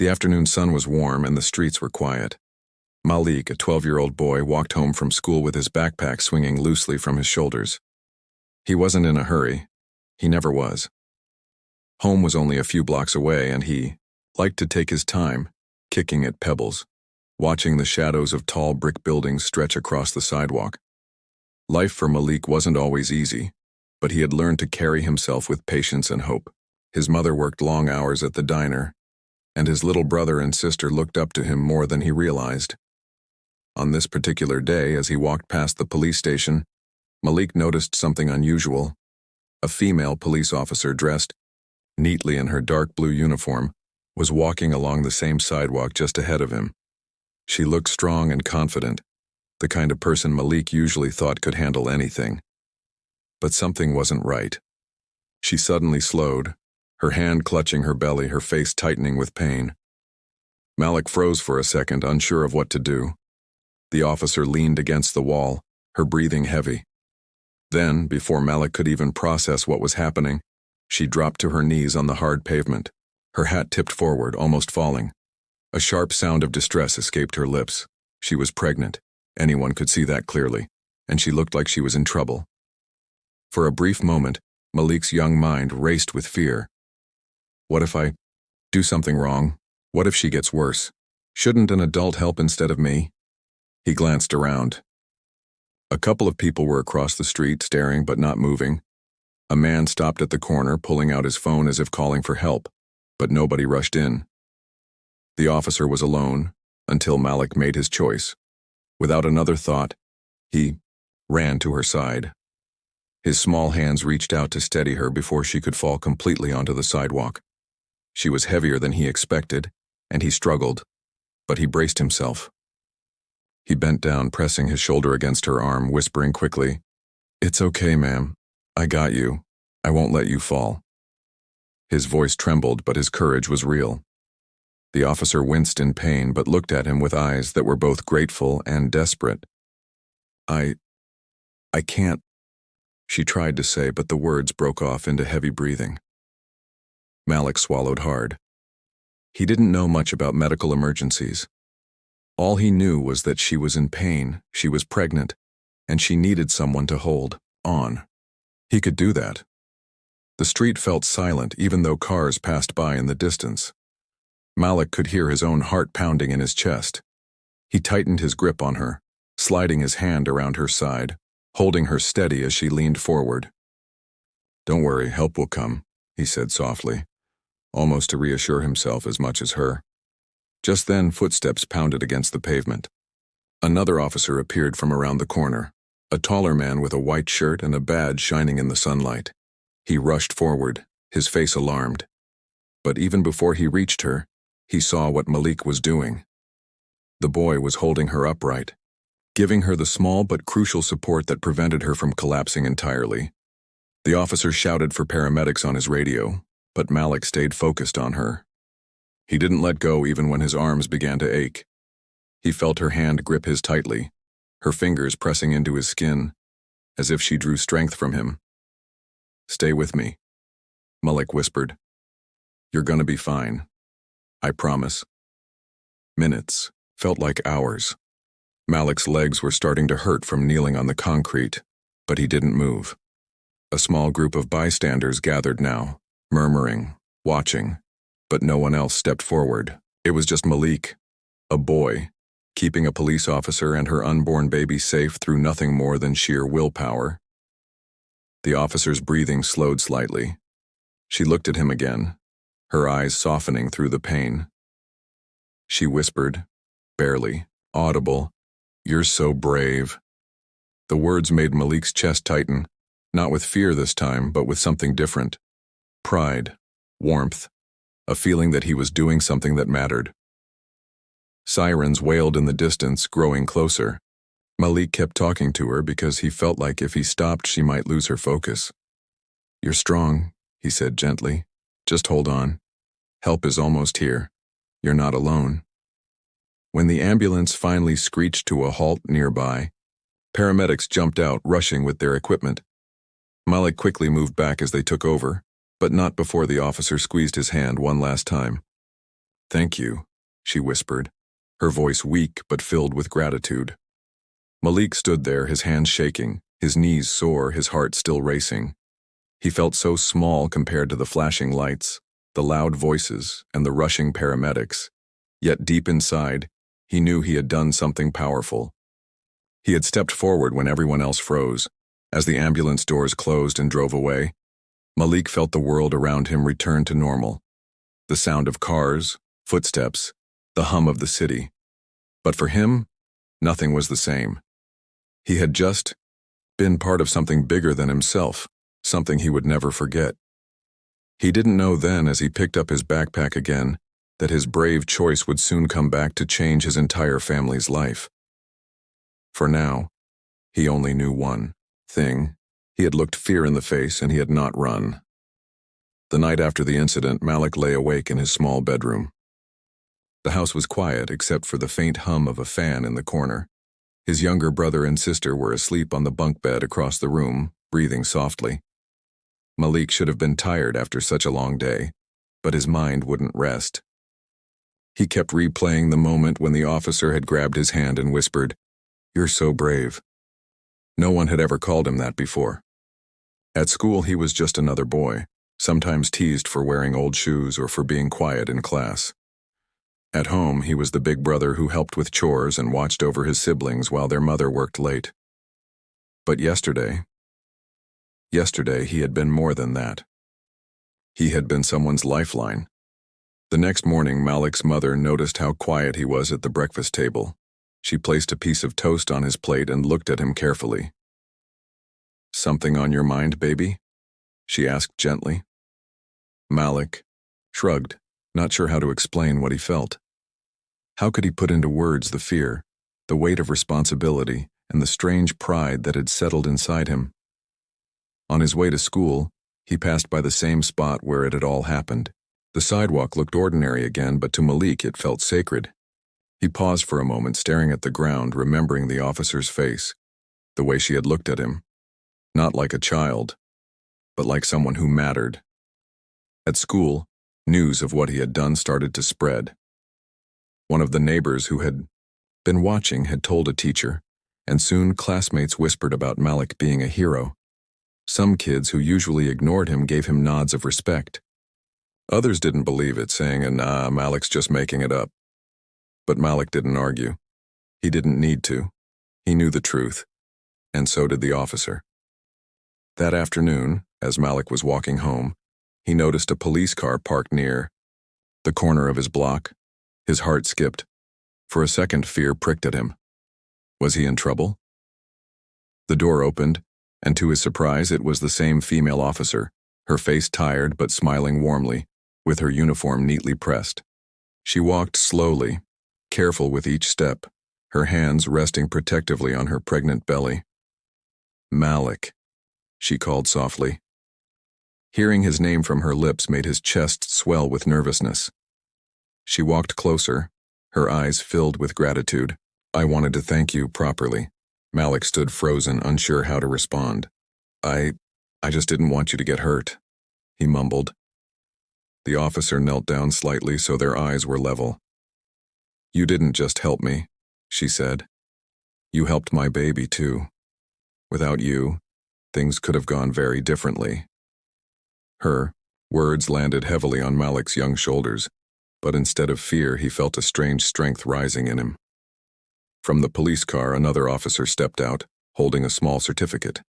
The afternoon sun was warm and the streets were quiet. Malik, a 12-year-old boy, walked home from school with his backpack swinging loosely from his shoulders. He wasn't in a hurry. He never was. Home was only a few blocks away, and he liked to take his time, kicking at pebbles, watching the shadows of tall brick buildings stretch across the sidewalk. Life for Malik wasn't always easy, but he had learned to carry himself with patience and hope. His mother worked long hours at the diner, and his little brother and sister looked up to him more than he realized. On this particular day, as he walked past the police station, Malik noticed something unusual. A female police officer dressed neatly in her dark blue uniform was walking along the same sidewalk just ahead of him. She looked strong and confident, the kind of person Malik usually thought could handle anything. But something wasn't right. She suddenly slowed, her hand clutching her belly, her face tightening with pain. Malik froze for a second, unsure of what to do. The officer leaned against the wall, her breathing heavy. Then, before Malik could even process what was happening, she dropped to her knees on the hard pavement, her hat tipped forward, almost falling. A sharp sound of distress escaped her lips. She was pregnant. Anyone could see that clearly, and she looked like she was in trouble. For a brief moment, Malik's young mind raced with fear. What if I do something wrong? What if she gets worse? Shouldn't an adult help instead of me? He glanced around. A couple of people were across the street, staring but not moving. A man stopped at the corner, pulling out his phone as if calling for help, but nobody rushed in. The officer was alone until Malik made his choice. Without another thought, he ran to her side. His small hands reached out to steady her before she could fall completely onto the sidewalk. She was heavier than he expected, and he struggled, but he braced himself. He bent down, pressing his shoulder against her arm, whispering quickly, "It's okay, ma'am. I got you. I won't let you fall." His voice trembled, but his courage was real. The officer winced in pain, but looked at him with eyes that were both grateful and desperate. I can't," she tried to say, but the words broke off into heavy breathing. Malik swallowed hard. He didn't know much about medical emergencies. All he knew was that she was in pain, she was pregnant, and she needed someone to hold on. He could do that. The street felt silent, even though cars passed by in the distance. Malik could hear his own heart pounding in his chest. He tightened his grip on her, sliding his hand around her side, holding her steady as she leaned forward. "Don't worry, help will come," he said softly, almost to reassure himself as much as her. Just then, footsteps pounded against the pavement. Another officer appeared from around the corner, a taller man with a white shirt and a badge shining in the sunlight. He rushed forward, his face alarmed. But even before he reached her, he saw what Malik was doing. The boy was holding her upright, giving her the small but crucial support that prevented her from collapsing entirely. The officer shouted for paramedics on his radio, but Malik stayed focused on her. He didn't let go even when his arms began to ache. He felt her hand grip his tightly, her fingers pressing into his skin, as if she drew strength from him. "Stay with me," Malik whispered. "You're gonna be fine. I promise." Minutes felt like hours. Malik's legs were starting to hurt from kneeling on the concrete, but he didn't move. A small group of bystanders gathered now, murmuring, watching, but no one else stepped forward. It was just Malik, a boy, keeping a police officer and her unborn baby safe through nothing more than sheer willpower. The officer's breathing slowed slightly. She looked at him again, her eyes softening through the pain. She whispered, barely audible, "You're so brave." The words made Malik's chest tighten, not with fear this time, but with something different. Pride, warmth, a feeling that he was doing something that mattered. Sirens wailed in the distance, growing closer. Malik kept talking to her because he felt like if he stopped, she might lose her focus. "You're strong," he said gently. "Just hold on. Help is almost here. You're not alone." When the ambulance finally screeched to a halt nearby, paramedics jumped out, rushing with their equipment. Malik quickly moved back as they took over, but not before the officer squeezed his hand one last time. "Thank you," she whispered, her voice weak but filled with gratitude. Malik stood there, his hands shaking, his knees sore, his heart still racing. He felt so small compared to the flashing lights, the loud voices, and the rushing paramedics. Yet deep inside, he knew he had done something powerful. He had stepped forward when everyone else froze. As the ambulance doors closed and drove away, Malik felt the world around him return to normal. The sound of cars, footsteps, the hum of the city. But for him, nothing was the same. He had just been part of something bigger than himself, something he would never forget. He didn't know then, as he picked up his backpack again, that his brave choice would soon come back to change his entire family's life. For now, he only knew one thing. He had looked fear in the face and he had not run. The night after the incident, Malik lay awake in his small bedroom. The house was quiet except for the faint hum of a fan in the corner. His younger brother and sister were asleep on the bunk bed across the room, breathing softly. Malik should have been tired after such a long day, but his mind wouldn't rest. He kept replaying the moment when the officer had grabbed his hand and whispered, "You're so brave." No one had ever called him that before. At school, he was just another boy, sometimes teased for wearing old shoes or for being quiet in class. At home, he was the big brother who helped with chores and watched over his siblings while their mother worked late. But yesterday he had been more than that. He had been someone's lifeline. The next morning, Malik's mother noticed how quiet he was at the breakfast table. She placed a piece of toast on his plate and looked at him carefully. "Something on your mind, baby?" she asked gently. Malik shrugged, not sure how to explain what he felt. How could he put into words the fear, the weight of responsibility, and the strange pride that had settled inside him? On his way to school, he passed by the same spot where it had all happened. The sidewalk looked ordinary again, but to Malik it felt sacred. He paused for a moment, staring at the ground, remembering the officer's face, the way she had looked at him. Not like a child, but like someone who mattered. At school, news of what he had done started to spread. One of the neighbors who had been watching had told a teacher, and soon classmates whispered about Malik being a hero. Some kids who usually ignored him gave him nods of respect. Others didn't believe it, saying, "Nah, Malik's just making it up." But Malik didn't argue. He didn't need to. He knew the truth, and so did the officer. That afternoon, as Malik was walking home, he noticed a police car parked near the corner of his block. His heart skipped. For a second, fear pricked at him. Was he in trouble? The door opened, and to his surprise, it was the same female officer, her face tired but smiling warmly, with her uniform neatly pressed. She walked slowly, careful with each step, her hands resting protectively on her pregnant belly. "Malik," she called softly. Hearing his name from her lips made his chest swell with nervousness. She walked closer, her eyes filled with gratitude. "I wanted to thank you properly." Malik stood frozen, unsure how to respond. I just didn't want you to get hurt," he mumbled. The officer knelt down slightly so their eyes were level. "You didn't just help me," she said. "You helped my baby too. Without you, things could have gone very differently." Her words landed heavily on Malik's young shoulders, but instead of fear, he felt a strange strength rising in him. From the police car, another officer stepped out, holding a small certificate.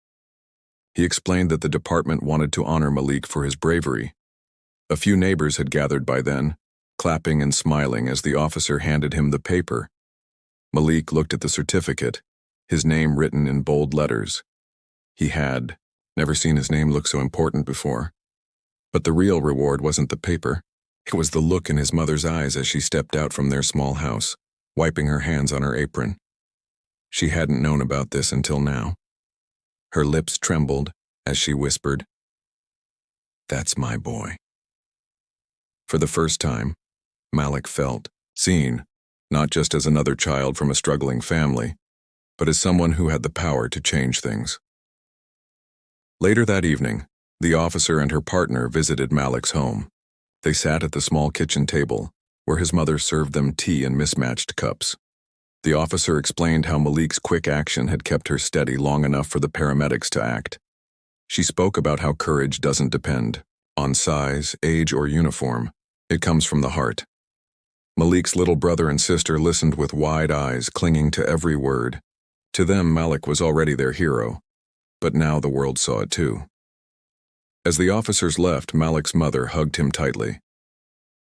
He explained that the department wanted to honor Malik for his bravery. A few neighbors had gathered by then, clapping and smiling as the officer handed him the paper. Malik looked at the certificate, his name written in bold letters. He had never seen his name look so important before. But the real reward wasn't the paper. It was the look in his mother's eyes as she stepped out from their small house, wiping her hands on her apron. She hadn't known about this until now. Her lips trembled as she whispered, "That's my boy." For the first time, Malik felt seen, not just as another child from a struggling family, but as someone who had the power to change things. Later that evening, the officer and her partner visited Malik's home. They sat at the small kitchen table, where his mother served them tea in mismatched cups. The officer explained how Malik's quick action had kept her steady long enough for the paramedics to act. She spoke about how courage doesn't depend on size, age, or uniform. It comes from the heart. Malik's little brother and sister listened with wide eyes, clinging to every word. To them, Malik was already their hero, but now the world saw it too. As the officers left, Malik's mother hugged him tightly.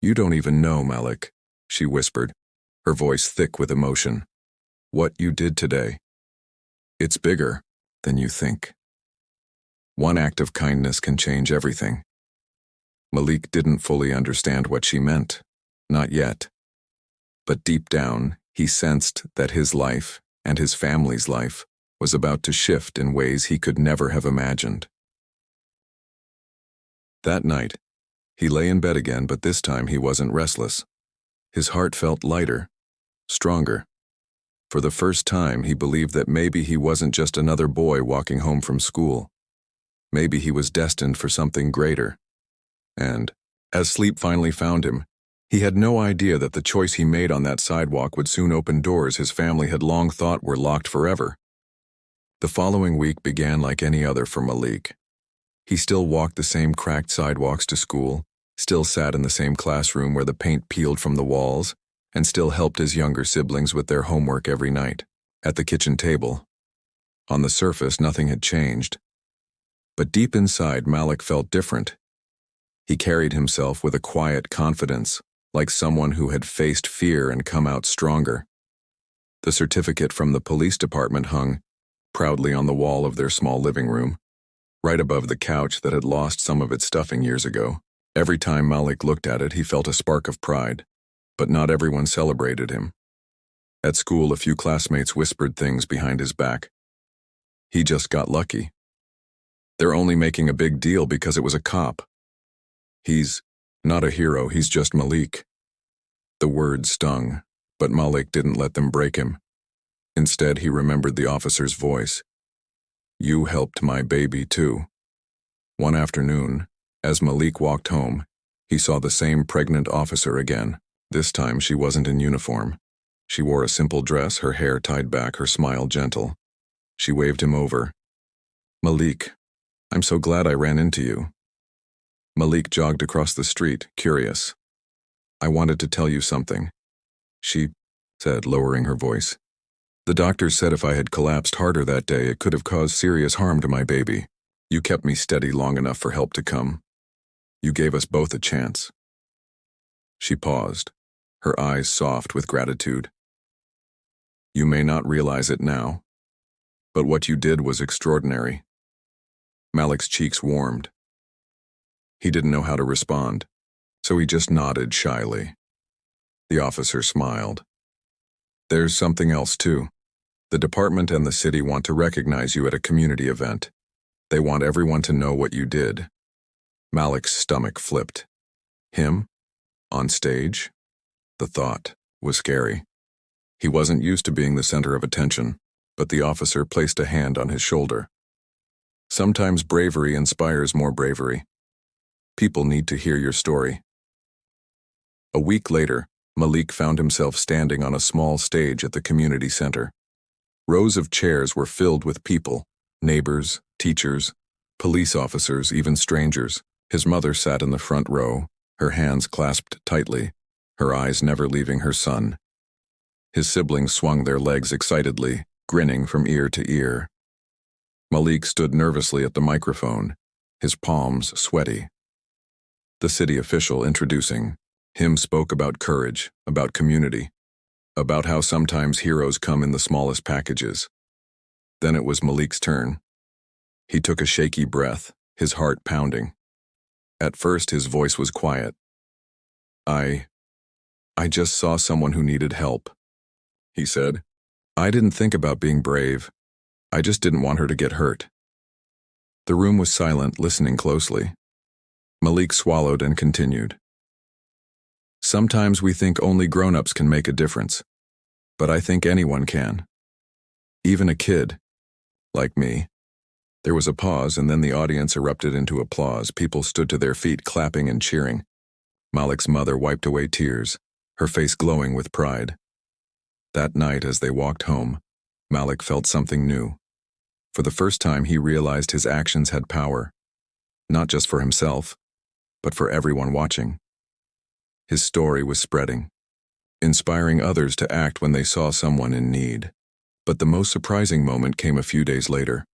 "You don't even know, Malik," she whispered, her voice thick with emotion. "What you did today. It's bigger than you think. One act of kindness can change everything." Malik didn't fully understand what she meant, not yet. But deep down, he sensed that his life and his family's life was about to shift in ways he could never have imagined. That night, he lay in bed again, but this time he wasn't restless. His heart felt lighter, stronger. For the first time, he believed that maybe he wasn't just another boy walking home from school. Maybe he was destined for something greater. And, as sleep finally found him, he had no idea that the choice he made on that sidewalk would soon open doors his family had long thought were locked forever. The following week began like any other for Malik. He still walked the same cracked sidewalks to school, still sat in the same classroom where the paint peeled from the walls, and still helped his younger siblings with their homework every night, at the kitchen table. On the surface, nothing had changed. But deep inside, Malik felt different. He carried himself with a quiet confidence, like someone who had faced fear and come out stronger. The certificate from the police department hung proudly on the wall of their small living room, right above the couch that had lost some of its stuffing years ago. Every time Malik looked at it, he felt a spark of pride, but not everyone celebrated him. At school, a few classmates whispered things behind his back. He just got lucky. They're only making a big deal because it was a cop. He's not a hero, he's just Malik. The words stung, but Malik didn't let them break him. Instead, he remembered the officer's voice. "You helped my baby too." One afternoon, as Malik walked home, he saw the same pregnant officer again. This time she wasn't in uniform. She wore a simple dress, her hair tied back, her smile gentle. She waved him over. "Malik, I'm so glad I ran into you." Malik jogged across the street, curious. "I wanted to tell you something," she said, lowering her voice. "The doctors said if I had collapsed harder that day, it could have caused serious harm to my baby. You kept me steady long enough for help to come. You gave us both a chance." She paused, her eyes soft with gratitude. "You may not realize it now, but what you did was extraordinary." Malik's cheeks warmed. He didn't know how to respond, so he just nodded shyly. The officer smiled. "There's something else too. The department and the city want to recognize you at a community event. They want everyone to know what you did." Malik's stomach flipped. Him? On stage? The thought was scary. He wasn't used to being the center of attention, but the officer placed a hand on his shoulder. "Sometimes bravery inspires more bravery. People need to hear your story." A week later, Malik found himself standing on a small stage at the community center. Rows of chairs were filled with people, neighbors, teachers, police officers, even strangers. His mother sat in the front row, her hands clasped tightly, her eyes never leaving her son. His siblings swung their legs excitedly, grinning from ear to ear. Malik stood nervously at the microphone, his palms sweaty. The city official introducing him spoke about courage, about community, about how sometimes heroes come in the smallest packages. Then it was Malik's turn. He took a shaky breath, his heart pounding. At first, his voice was quiet. I just saw someone who needed help," he said. "I didn't think about being brave. I just didn't want her to get hurt." The room was silent, listening closely. Malik swallowed and continued. "Sometimes we think only grown-ups can make a difference, but I think anyone can. Even a kid, like me." There was a pause, and then the audience erupted into applause. People stood to their feet, clapping and cheering. Malik's mother wiped away tears. her face glowing with pride. That night, as they walked home, Malik felt something new. For the first time, he realized his actions had power, not just for himself, but for everyone watching. His story was spreading, inspiring others to act when they saw someone in need. But the most surprising moment came a few days later.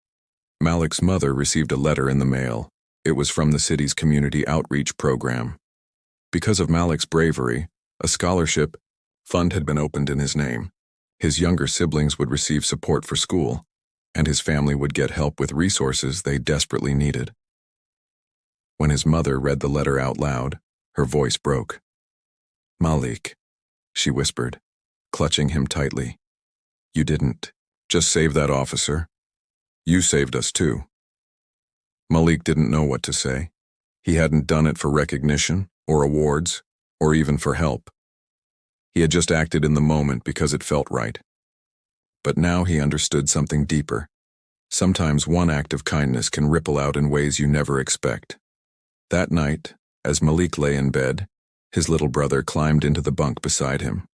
Malik's mother received a letter in the mail. It was from the city's community outreach program. Because of Malik's bravery, a scholarship fund had been opened in his name. His younger siblings would receive support for school, and his family would get help with resources they desperately needed. When his mother read the letter out loud, her voice broke. "Malik," she whispered, clutching him tightly. "You didn't just save that officer. You saved us too." Malik didn't know what to say. He hadn't done it for recognition, or awards, or even for help. He had just acted in the moment because it felt right. But now he understood something deeper. Sometimes one act of kindness can ripple out in ways you never expect. That night, as Malik lay in bed, his little brother climbed into the bunk beside him.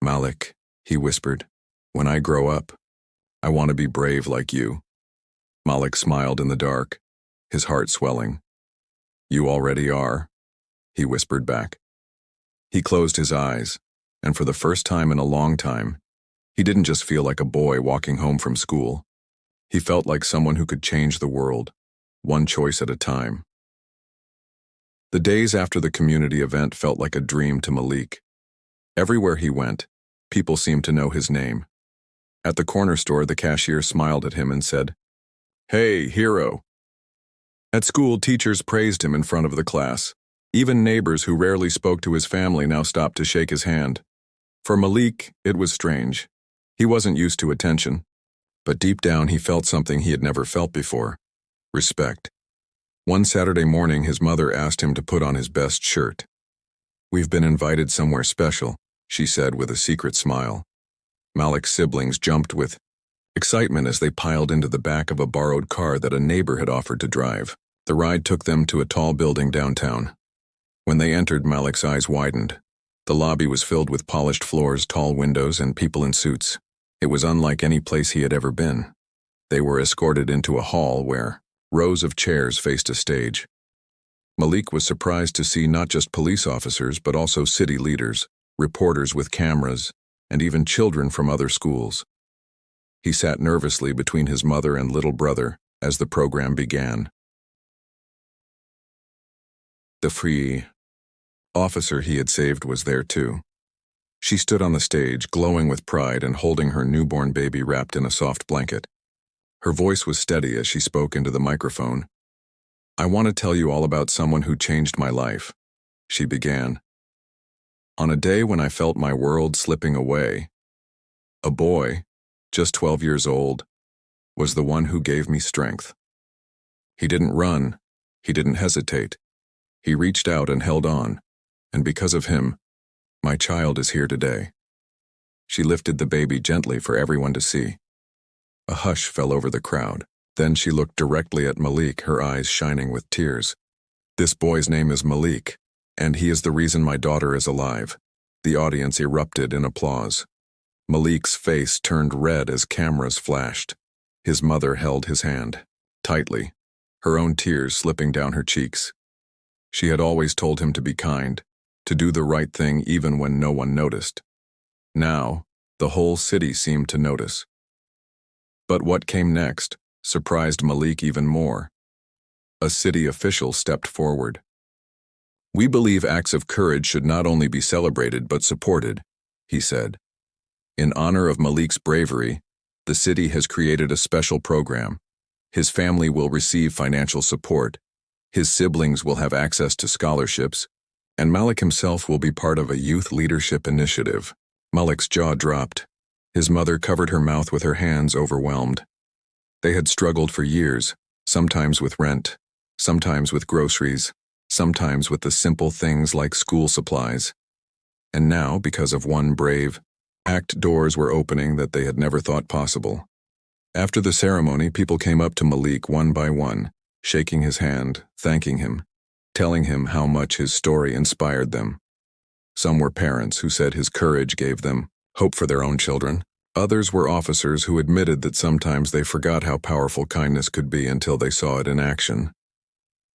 "Malik," he whispered, "when I grow up, I want to be brave like you." Malik smiled in the dark, his heart swelling. "You already are," he whispered back. He closed his eyes, and for the first time in a long time, he didn't just feel like a boy walking home from school. He felt like someone who could change the world, one choice at a time. The days after the community event felt like a dream to Malik. Everywhere he went, people seemed to know his name. At the corner store, the cashier smiled at him and said, "Hey, hero." At school, teachers praised him in front of the class. Even neighbors who rarely spoke to his family now stopped to shake his hand. For Malik, it was strange. He wasn't used to attention, but deep down he felt something he had never felt before: respect. One Saturday morning, his mother asked him to put on his best shirt. "We've been invited somewhere special," she said with a secret smile. Malik's siblings jumped with excitement as they piled into the back of a borrowed car that a neighbor had offered to drive. The ride took them to a tall building downtown. When they entered, Malik's eyes widened. The lobby was filled with polished floors, tall windows, and people in suits. It was unlike any place he had ever been. They were escorted into a hall where rows of chairs faced a stage. Malik was surprised to see not just police officers, but also city leaders, reporters with cameras, and even children from other schools. He sat nervously between his mother and little brother as the program began. The free officer he had saved was there too. She stood on the stage, glowing with pride and holding her newborn baby wrapped in a soft blanket. Her voice was steady as she spoke into the microphone. "I want to tell you all about someone who changed my life," she began. "On a day when I felt my world slipping away, a boy, just 12 years old, was the one who gave me strength. He didn't run, he didn't hesitate. He reached out and held on, and because of him, my child is here today." She lifted the baby gently for everyone to see. A hush fell over the crowd. Then she looked directly at Malik, her eyes shining with tears. "This boy's name is Malik, and he is the reason my daughter is alive." The audience erupted in applause. Malik's face turned red as cameras flashed. His mother held his hand tightly, her own tears slipping down her cheeks. She had always told him to be kind, to do the right thing even when no one noticed. Now, the whole city seemed to notice. But what came next surprised Malik even more. A city official stepped forward. "We believe acts of courage should not only be celebrated but supported," he said. "In honor of Malik's bravery, the city has created a special program. His family will receive financial support, his siblings will have access to scholarships, and Malik himself will be part of a youth leadership initiative." Malik's jaw dropped. His mother covered her mouth with her hands, overwhelmed. They had struggled for years, sometimes with rent, sometimes with groceries, sometimes with the simple things like school supplies. And now, because of one brave act, doors were opening that they had never thought possible. After the ceremony, people came up to Malik one by one, shaking his hand, thanking him, telling him how much his story inspired them. Some were parents who said his courage gave them hope for their own children. Others were officers who admitted that sometimes they forgot how powerful kindness could be until they saw it in action.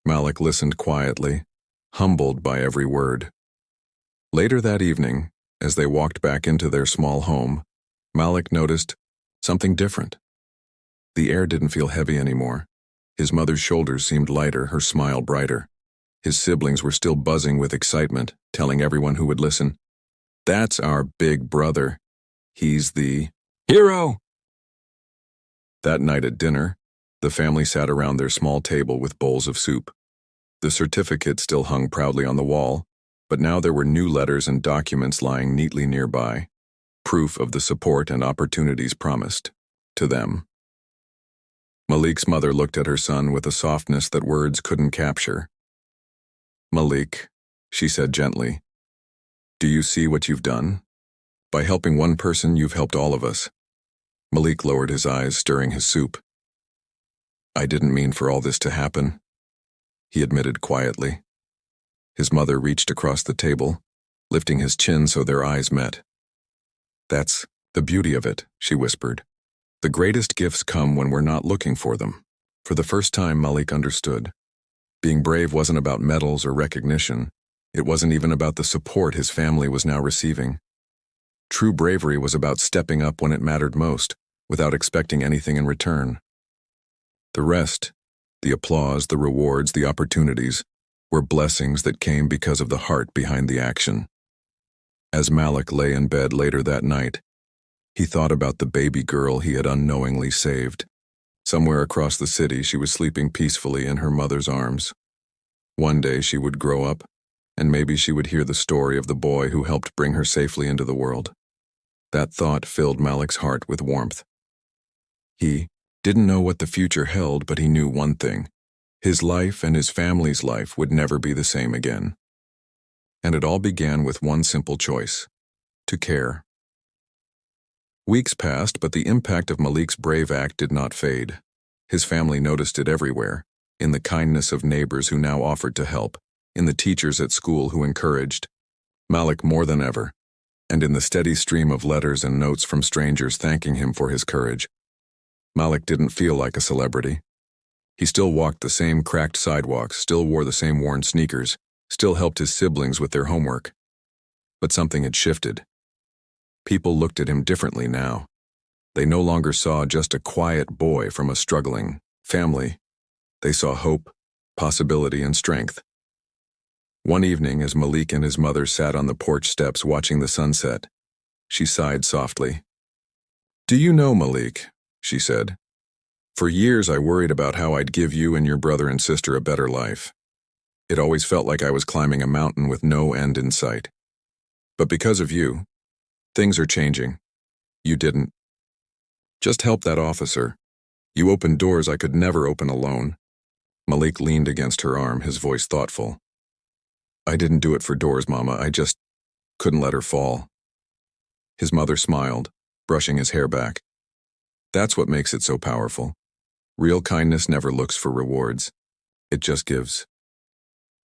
Malik listened quietly, humbled by every word. Later that evening, as they walked back into their small home, Malik noticed something different. The air didn't feel heavy anymore. His mother's shoulders seemed lighter, her smile brighter. His siblings were still buzzing with excitement, telling everyone who would listen, "That's our big brother. He's the hero." That night at dinner, the family sat around their small table with bowls of soup. The certificate still hung proudly on the wall, but now there were new letters and documents lying neatly nearby, proof of the support and opportunities promised to them. Malik's mother looked at her son with a softness that words couldn't capture. "Malik," she said gently, "do you see what you've done? By helping one person, you've helped all of us." Malik lowered his eyes, stirring his soup. "I didn't mean for all this to happen," he admitted quietly. His mother reached across the table, lifting his chin so their eyes met. "That's the beauty of it," she whispered. "The greatest gifts come when we're not looking for them." For the first time, Malik understood. Being brave wasn't about medals or recognition. It wasn't even about the support his family was now receiving. True bravery was about stepping up when it mattered most, without expecting anything in return. The rest, the applause, the rewards, the opportunities, were blessings that came because of the heart behind the action. As Malik lay in bed later that night, he thought about the baby girl he had unknowingly saved. Somewhere across the city, she was sleeping peacefully in her mother's arms. One day she would grow up, and maybe she would hear the story of the boy who helped bring her safely into the world. That thought filled Malik's heart with warmth. He didn't know what the future held, but he knew one thing. His life and his family's life would never be the same again. And it all began with one simple choice: to care. Weeks passed, but the impact of Malik's brave act did not fade. His family noticed it everywhere, in the kindness of neighbors who now offered to help, in the teachers at school who encouraged Malik more than ever, and in the steady stream of letters and notes from strangers thanking him for his courage. Malik didn't feel like a celebrity. He still walked the same cracked sidewalks, still wore the same worn sneakers, still helped his siblings with their homework. But something had shifted. People looked at him differently now. They no longer saw just a quiet boy from a struggling family. They saw hope, possibility, and strength. One evening, as Malik and his mother sat on the porch steps watching the sunset, she sighed softly. "Do you know, Malik," she said, "for years I worried about how I'd give you and your brother and sister a better life. It always felt like I was climbing a mountain with no end in sight. But because of you, things are changing. You didn't just help that officer. You opened doors I could never open alone." Malik leaned against her arm, his voice thoughtful. "I didn't do it for doors, Mama. I just couldn't let her fall." His mother smiled, brushing his hair back. "That's what makes it so powerful. Real kindness never looks for rewards. It just gives."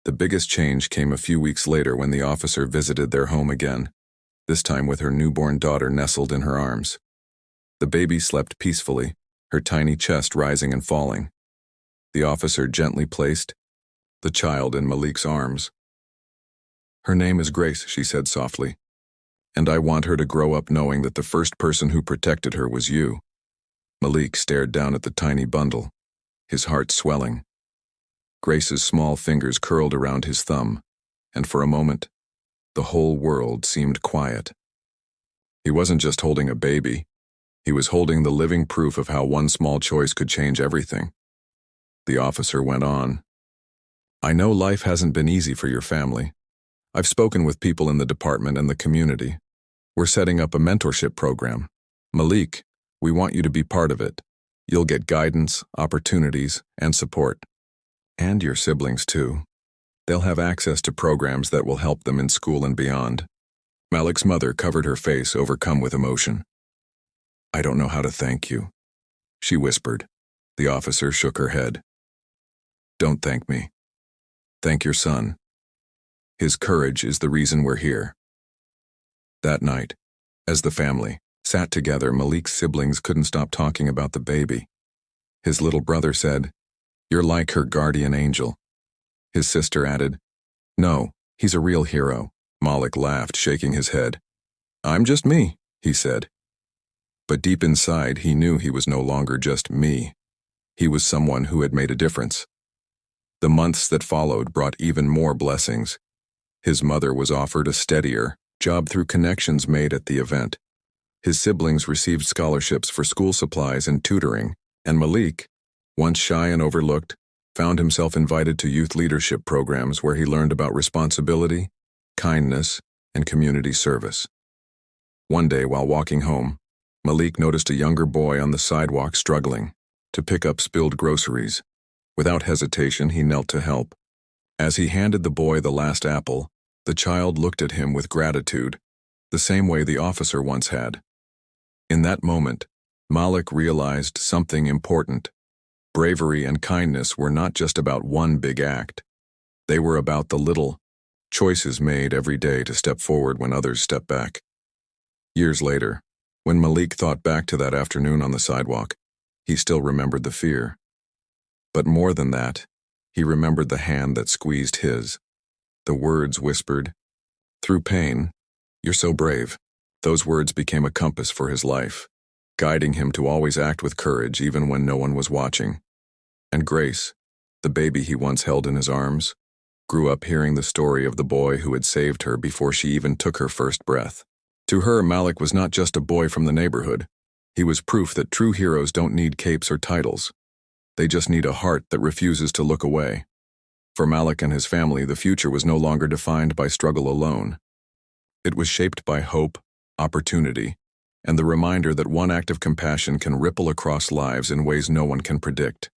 The biggest change came a few weeks later when the officer visited their home again, this time with her newborn daughter nestled in her arms. The baby slept peacefully, her tiny chest rising and falling. The officer gently placed the child in Malik's arms. "Her name is Grace," she said softly, "and I want her to grow up knowing that the first person who protected her was you." Malik stared down at the tiny bundle, his heart swelling. Grace's small fingers curled around his thumb, and for a moment, the whole world seemed quiet. He wasn't just holding a baby. He was holding the living proof of how one small choice could change everything. The officer went on. "I know life hasn't been easy for your family. I've spoken with people in the department and the community. We're setting up a mentorship program. Malik, we want you to be part of it. You'll get guidance, opportunities, and support. And your siblings too. They'll have access to programs that will help them in school and beyond." Malik's mother covered her face, overcome with emotion. "I don't know how to thank you," she whispered. The officer shook her head. "Don't thank me. Thank your son. His courage is the reason we're here." That night, as the family sat together, Malik's siblings couldn't stop talking about the baby. His little brother said, "You're like her guardian angel." His sister added, "No, he's a real hero." Malik laughed, shaking his head. "I'm just me," he said. But deep inside, he knew he was no longer just me. He was someone who had made a difference. The months that followed brought even more blessings. His mother was offered a steadier job through connections made at the event. His siblings received scholarships for school supplies and tutoring, and Malik, once shy and overlooked, found himself invited to youth leadership programs where he learned about responsibility, kindness, and community service. One day, while walking home, Malik noticed a younger boy on the sidewalk struggling to pick up spilled groceries. Without hesitation, he knelt to help. As he handed the boy the last apple, the child looked at him with gratitude, the same way the officer once had. In that moment, Malik realized something important. Bravery and kindness were not just about one big act. They were about the little choices made every day to step forward when others step back. Years later, when Malik thought back to that afternoon on the sidewalk, he still remembered the fear. But more than that, he remembered the hand that squeezed his. The words whispered, "Through pain, you're so brave." Those words became a compass for his life, guiding him to always act with courage even when no one was watching. And Grace, the baby he once held in his arms, grew up hearing the story of the boy who had saved her before she even took her first breath. To her, Malik was not just a boy from the neighborhood. He was proof that true heroes don't need capes or titles. They just need a heart that refuses to look away. For Malik and his family, the future was no longer defined by struggle alone. It was shaped by hope, opportunity, and the reminder that one act of compassion can ripple across lives in ways no one can predict.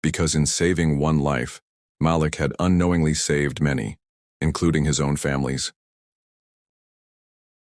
Because in saving one life, Malik had unknowingly saved many, including his own family's.